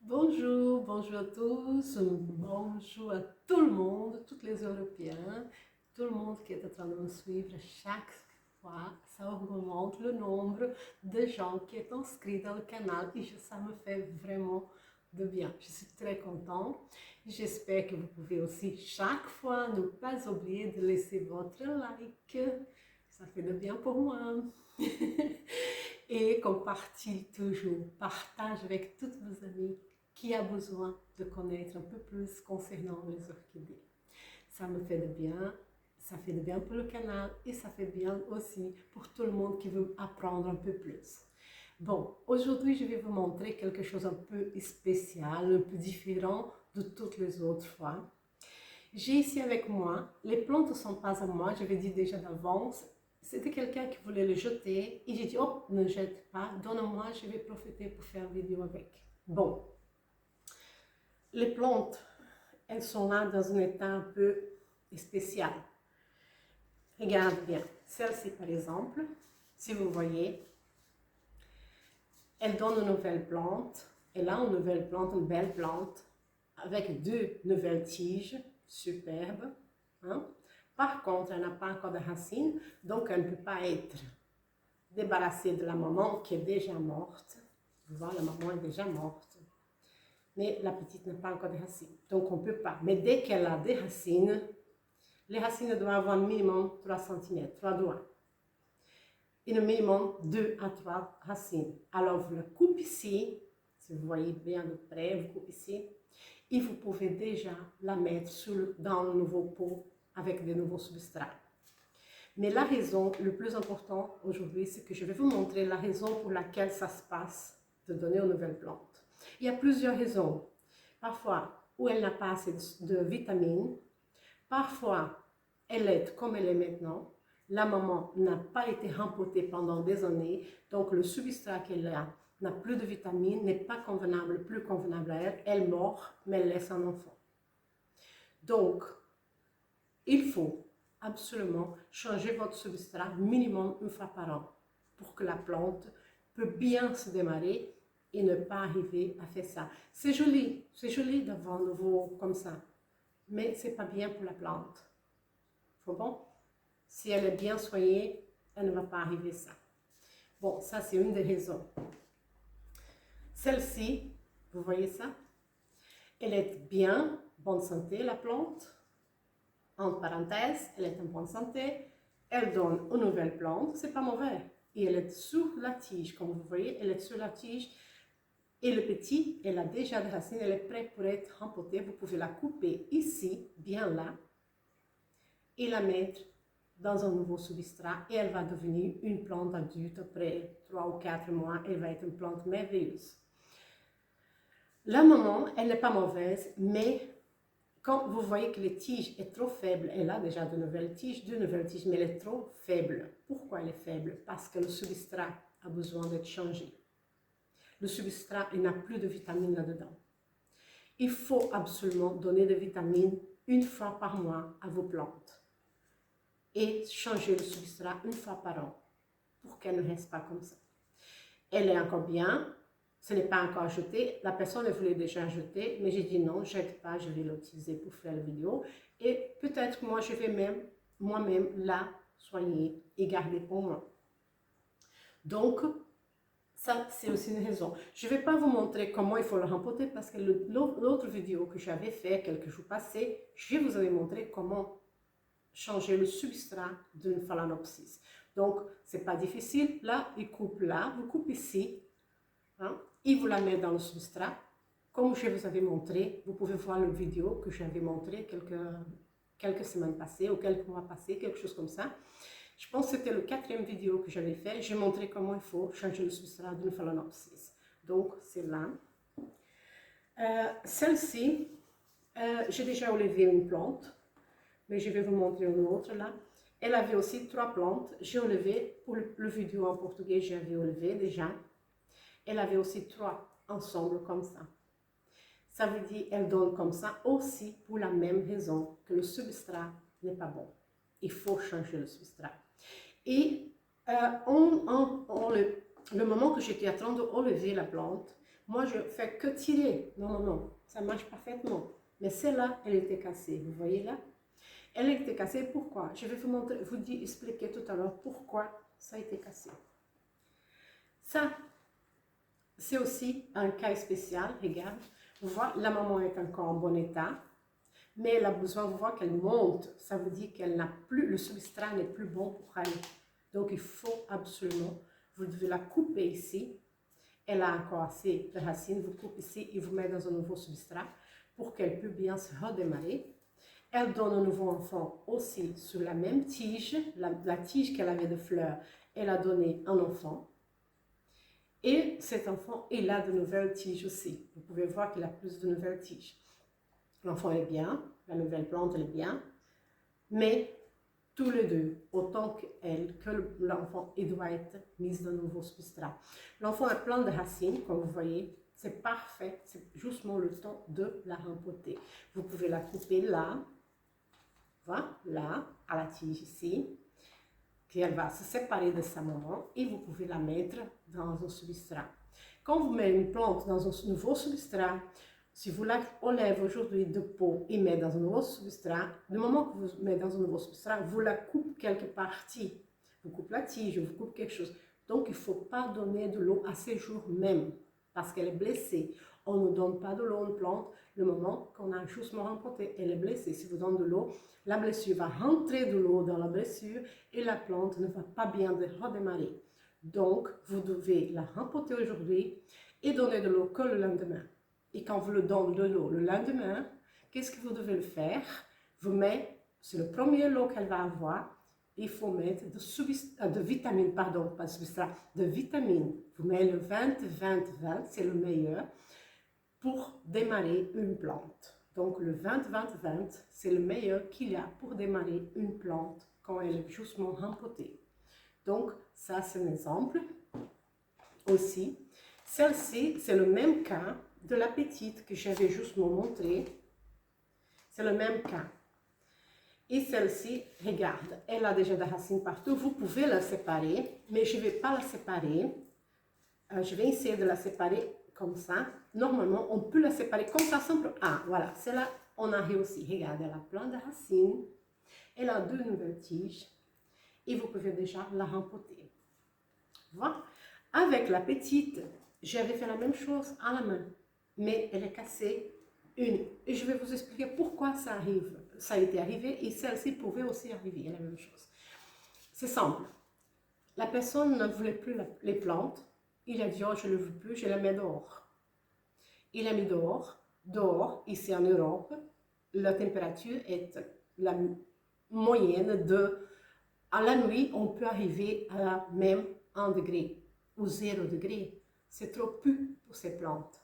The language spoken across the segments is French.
Bonjour, bonjour à tous, bonjour à tout le monde, tous les Européens, tout le monde qui est en train de me suivre chaque fois. Ça augmente le nombre de gens qui sont inscrits dans le canal et ça me fait vraiment de bien. Je suis très contente. J'espère que vous pouvez aussi chaque fois ne pas oublier de laisser votre like. Ça fait de bien pour moi. Et compartilhe toujours, partage avec toutes vos amis qui a besoin de connaître un peu plus concernant les orchidées. Ça me fait de bien, ça fait de bien pour le canal et ça fait bien aussi pour tout le monde qui veut apprendre un peu plus. Bon, aujourd'hui je vais vous montrer quelque chose un peu spécial, un peu différent de toutes les autres fois. J'ai ici avec moi, les plantes ne sont pas à moi, je vais dire déjà d'avance. C'était quelqu'un qui voulait le jeter et j'ai dit, oh, ne jette pas, donne-moi, je vais profiter pour faire une vidéo avec. Bon, les plantes, elles sont là dans un état un peu spécial. Regarde bien, celle-ci par exemple, si vous voyez, elle donne une nouvelle plante. Elle a une nouvelle plante, une belle plante, avec deux nouvelles tiges superbes. Hein? Par contre, elle n'a pas encore de racines, donc elle ne peut pas être débarrassée de la maman qui est déjà morte. Vous voyez, la maman est déjà morte. Mais la petite n'a pas encore de racines, donc on ne peut pas. Mais dès qu'elle a des racines, les racines doivent avoir un minimum 3 cm, 3 doigts. Et un minimum 2 à 3 racines. Alors vous la coupez ici, si vous voyez bien de près, vous coupez ici, et vous pouvez déjà la mettre dans un nouveau pot avec de nouveaux substrats. Mais la raison le plus important aujourd'hui, c'est que je vais vous montrer la raison pour laquelle ça se passe de donner une nouvelle plante. Il y a plusieurs raisons. Parfois, où elle n'a pas assez de vitamines. Parfois, elle est comme elle est maintenant. La maman n'a pas été rempotée pendant des années, donc le substrat qu'elle a n'a plus de vitamines, n'est pas convenable, plus convenable à elle, elle mord, mais elle laisse un enfant. Donc, il faut absolument changer votre substrat minimum une fois par an pour que la plante peut bien se démarrer et ne pas arriver à faire ça. C'est joli d'avoir un nouveau comme ça, mais c'est pas bien pour la plante. Faut bon? Si elle est bien soignée, elle ne va pas arriver ça. Bon, ça c'est une des raisons. Celle-ci, vous voyez ça? Elle est bien, bonne santé la plante. Entre parenthèses, elle est en bonne santé. Elle donne une nouvelle plante, c'est pas mauvais. Et elle est sur la tige, comme vous voyez, elle est sur la tige. Et le petit, elle a déjà des racines, elle est prête pour être rempotée. Vous pouvez la couper ici, bien là, et la mettre dans un nouveau substrat et elle va devenir une plante adulte après 3 ou 4 mois. Elle va être une plante merveilleuse. La maman, elle n'est pas mauvaise, mais quand vous voyez que les tiges est trop faible, elle a déjà de nouvelles tiges, mais elle est trop faible. Pourquoi elle est faible? Parce que le substrat a besoin d'être changé. Le substrat, il n'a plus de vitamines là-dedans. Il faut absolument donner des vitamines une fois par mois à vos plantes et changer le substrat une fois par an pour qu'elle ne reste pas comme ça. Elle est encore bien, ce n'est pas encore jeté. La personne voulait déjà jeter, mais j'ai dit non, jette pas, je vais l'utiliser pour faire la vidéo. Et peut-être moi, je vais même moi-même la soigner et garder pour moi. Donc, ça, c'est aussi une raison. Je ne vais pas vous montrer comment il faut le rempoter parce que l'autre vidéo que j'avais fait quelques jours passés, je vous avais montré comment changer le substrat d'une phalaenopsis. Donc, ce n'est pas difficile. Là, il coupe là, vous coupez ici, hein, et vous la mettez dans le substrat. Comme je vous avais montré, vous pouvez voir la vidéo que j'avais montré quelques semaines passées ou quelques mois passés, quelque chose comme ça. Je pense que c'était le 4e vidéo que j'avais fait. J'ai montré comment il faut changer le substrat d'une phalaenopsis. Donc, c'est là. Celle-ci, j'ai déjà enlevé une plante, mais je vais vous montrer une autre là. Elle avait aussi 3 plantes. J'ai enlevé, pour le vidéo en portugais, j'avais enlevé déjà. Elle avait aussi 3 ensemble comme ça. Ça veut dire qu'elle donne comme ça aussi pour la même raison que le substrat n'est pas bon. Il faut changer le substrat. Et le moment que j'étais en train d'enlever la plante, Moi, je fais que tirer. Non, non, non, ça marche parfaitement. Mais celle-là, elle était cassée. Vous voyez là? Elle était cassée, pourquoi? Je vais vous montrer, expliquer tout à l'heure pourquoi ça a été cassé. Ça, c'est aussi un cas spécial, regarde. Vous voyez, la maman est encore en bon état, mais elle a besoin, vous voyez qu'elle monte. Ça veut dire qu'elle n'a plus, le substrat n'est plus bon pour elle. Donc, il faut absolument, vous devez la couper ici. Elle a encore assez de racines, vous coupez ici et vous mettez dans un nouveau substrat pour qu'elle puisse bien se redémarrer. Elle donne un nouveau enfant aussi sur la même tige, la tige qu'elle avait de fleurs, elle a donné un enfant. Et cet enfant, il a de nouvelles tiges aussi. Vous pouvez voir qu'il a plus de nouvelles tiges. L'enfant est bien, la nouvelle plante elle est bien, mais tous les deux, autant qu'elle, que l'enfant, il doit être mis dans un nouveau substrat. L'enfant a plein de racines, comme vous voyez, c'est parfait, c'est justement le temps de la rempoter. Vous pouvez la couper là, voilà, à la tige ici, qu'elle va se séparer de sa maman et vous pouvez la mettre dans un substrat. Quand vous mettez une plante dans un nouveau substrat, si vous la enlèvez aujourd'hui de pot et mettez dans un nouveau substrat, le moment que vous mettez dans un nouveau substrat, vous la coupez quelque partie. Vous coupez la tige, vous coupez quelque chose. Donc, il ne faut pas donner de l'eau à ces jours même parce qu'elle est blessée. On ne donne pas de l'eau à une plante le moment qu'on a justement rempoté. Elle est blessée. Si vous donnez de l'eau, la blessure va rentrer de l'eau dans la blessure et la plante ne va pas bien redémarrer. Donc, vous devez la rempoter aujourd'hui et donner de l'eau que le lendemain. Et quand vous le donnez de l'eau le lendemain, qu'est-ce que vous devez le faire? Vous mettez, c'est le premier lot qu'elle va avoir, il faut mettre de vitamines, pardon, pas de substrat, de vitamines. Vous mettez le 20-20-20, c'est le meilleur pour démarrer une plante. Donc le 20-20-20, c'est le meilleur qu'il y a pour démarrer une plante quand elle est justement rempotée. Donc ça c'est un exemple aussi. Celle-ci, c'est le même cas de la petite que j'avais justement montré. C'est le même cas. Et celle-ci, regarde, elle a déjà des racines partout. Vous pouvez la séparer, mais je ne vais pas la séparer. Je vais essayer de la séparer comme ça. Normalement, on peut la séparer comme ça, simple. Ah, voilà, celle-là, on a réussi. Regarde, elle a plein de racines. Elle a deux nouvelles tiges. Et vous pouvez déjà la rempoter. Voilà. Avec la petite, j'avais fait la même chose à la main. Mais elle est cassée une. Et je vais vous expliquer pourquoi ça arrive. Ça a été arrivé et celle-ci pouvait aussi arriver, la même chose. C'est simple. La personne ne voulait plus les plantes. Il a dit, oh, je ne le veux plus, je la mets dehors. Il l'a mis dehors. Dehors, ici en Europe, la température est la moyenne de... À la nuit, on peut arriver à même 1 degré ou 0 degré. C'est trop peu pour ces plantes.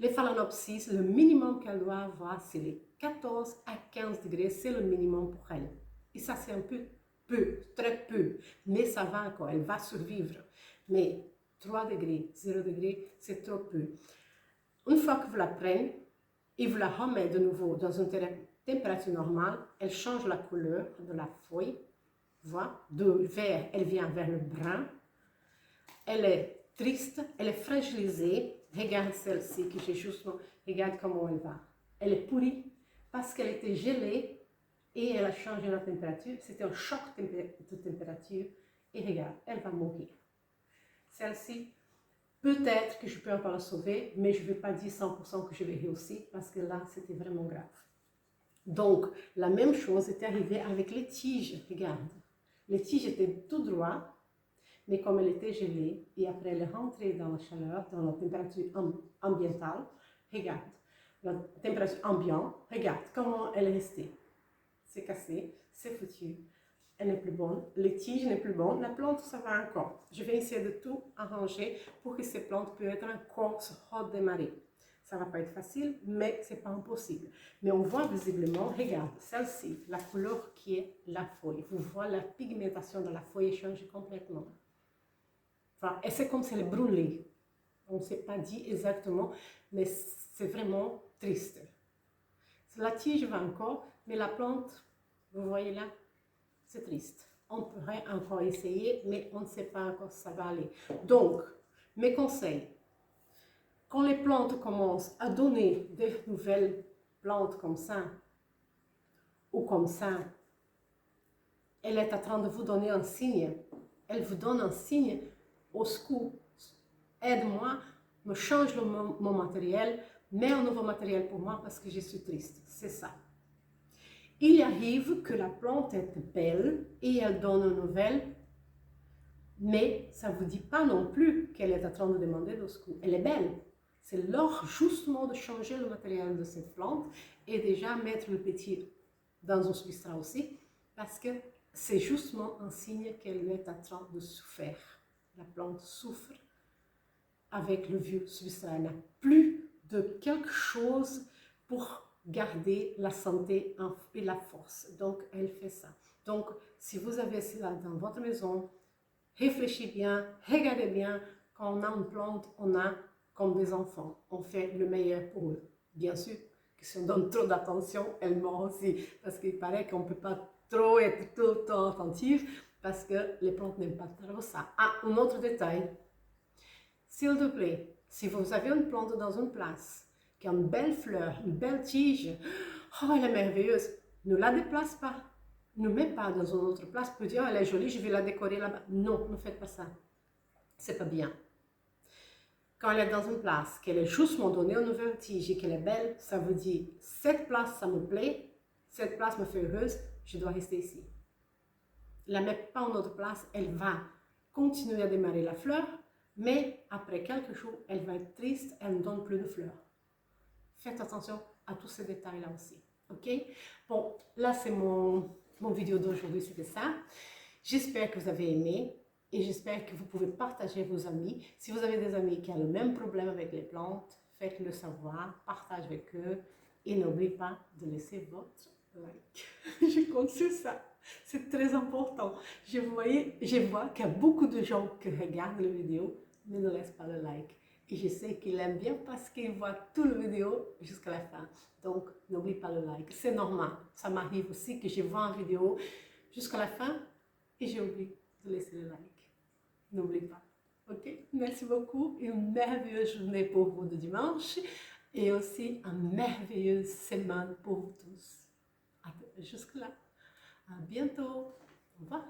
Les phalaenopsis, le minimum qu'elle doit avoir, c'est les 14 à 15 degrés, c'est le minimum pour elle. Et ça, c'est un peu, très peu, mais ça va encore, elle va survivre. Mais 3 degrés, 0 degrés, c'est trop peu. Une fois que vous la prenez et vous la remettez de nouveau dans une température normale, elle change la couleur de la feuille. Voilà, de vert, elle vient vers le brun. Elle est triste, elle est fragilisée. Regarde celle-ci que j'ai justement, regarde comment elle va. Elle est pourrie parce qu'elle était gelée et elle a changé la température. C'était un choc de température et regarde, elle va mourir. Celle-ci, peut-être que je peux encore la sauver, mais je ne vais pas dire 100% que je vais réussir parce que là, c'était vraiment grave. Donc, la même chose est arrivée avec les tiges, regarde. Les tiges étaient tout droits, mais comme elle était gelée, et après elle est rentrée dans la chaleur, dans la température ambientale, regarde, la température ambiante, regarde comment elle est restée. C'est cassé, c'est foutu, elle n'est plus bonne, les tiges n'est plus bonne, la plante ça va encore. Je vais essayer de tout arranger pour que ces plantes puissent encore se redémarrer. Ça ne va pas être facile, mais ce n'est pas impossible. Mais on voit visiblement, regarde, celle-ci, la couleur qui est la feuille. Vous voyez la pigmentation de la feuille change complètement. Enfin, et c'est comme si elle est brûlée. On ne s'est pas dit exactement, mais c'est vraiment triste. La tige va encore, mais la plante, vous voyez là, c'est triste. On pourrait encore essayer, mais on ne sait pas encore si ça va aller. Donc, mes conseils. Quand les plantes commencent à donner des nouvelles plantes comme ça, ou comme ça, elle est en train de vous donner un signe. Elle vous donne un signe, au secours, aide-moi, me change mon matériel, mets un nouveau matériel pour moi parce que je suis triste. C'est ça. Il arrive que la plante est belle et elle donne une nouvelle, mais ça ne vous dit pas non plus qu'elle est en train de demander au secours. Elle est belle. C'est l'heure justement de changer le matériel de cette plante et déjà mettre le petit dans un substrat aussi, parce que c'est justement un signe qu'elle est en train de souffrir. La plante souffre avec le vieux substrat. Elle n'a plus de quelque chose pour garder la santé et la force. Donc, elle fait ça. Donc, si vous avez cela dans votre maison, réfléchissez bien, regardez bien. Quand on a une plante, on a comme des enfants. On fait le meilleur pour eux. Bien sûr que si on donne trop d'attention, elles meurent aussi. Parce qu'il paraît qu'on ne peut pas trop être tout le temps attentif parce que les plantes n'aiment pas trop ça. Ah, un autre détail. S'il te plaît, si vous avez une plante dans une place qui a une belle fleur, une belle tige, oh, elle est merveilleuse, ne la déplace pas. Ne mets pas dans une autre place pour dire, oh, elle est jolie, je vais la décorer là-bas. Non, ne faites pas ça. C'est pas bien. Quand elle est dans une place, qu'elle est justement donnée une nouvelle tige et qu'elle est belle, ça veut dire, cette place, ça me plaît, cette place me fait heureuse, je dois rester ici. Ne la mets pas en autre place, elle va continuer à démarrer la fleur, mais après quelques jours, elle va être triste, elle ne donne plus de fleurs. Faites attention à tous ces détails-là aussi. Ok? Bon, là, c'est mon vidéo d'aujourd'hui, c'était ça. J'espère que vous avez aimé et j'espère que vous pouvez partager vos amis. Si vous avez des amis qui ont le même problème avec les plantes, faites-le savoir, partagez avec eux et n'oubliez pas de laisser votre like. Je compte sur ça. C'est très important. Je vois qu'il y a beaucoup de gens qui regardent la vidéo mais ne laissent pas le like. Et je sais qu'ils aiment bien parce qu'ils voient toute la vidéo jusqu'à la fin. Donc, n'oublie pas le like. C'est normal. Ça m'arrive aussi que je vois une vidéo jusqu'à la fin et j'ai oublié de laisser le like. N'oublie pas. Ok? Merci beaucoup. Une merveilleuse journée pour vous de dimanche et aussi une merveilleuse semaine pour vous tous. Jusque là. À bientôt. Au revoir.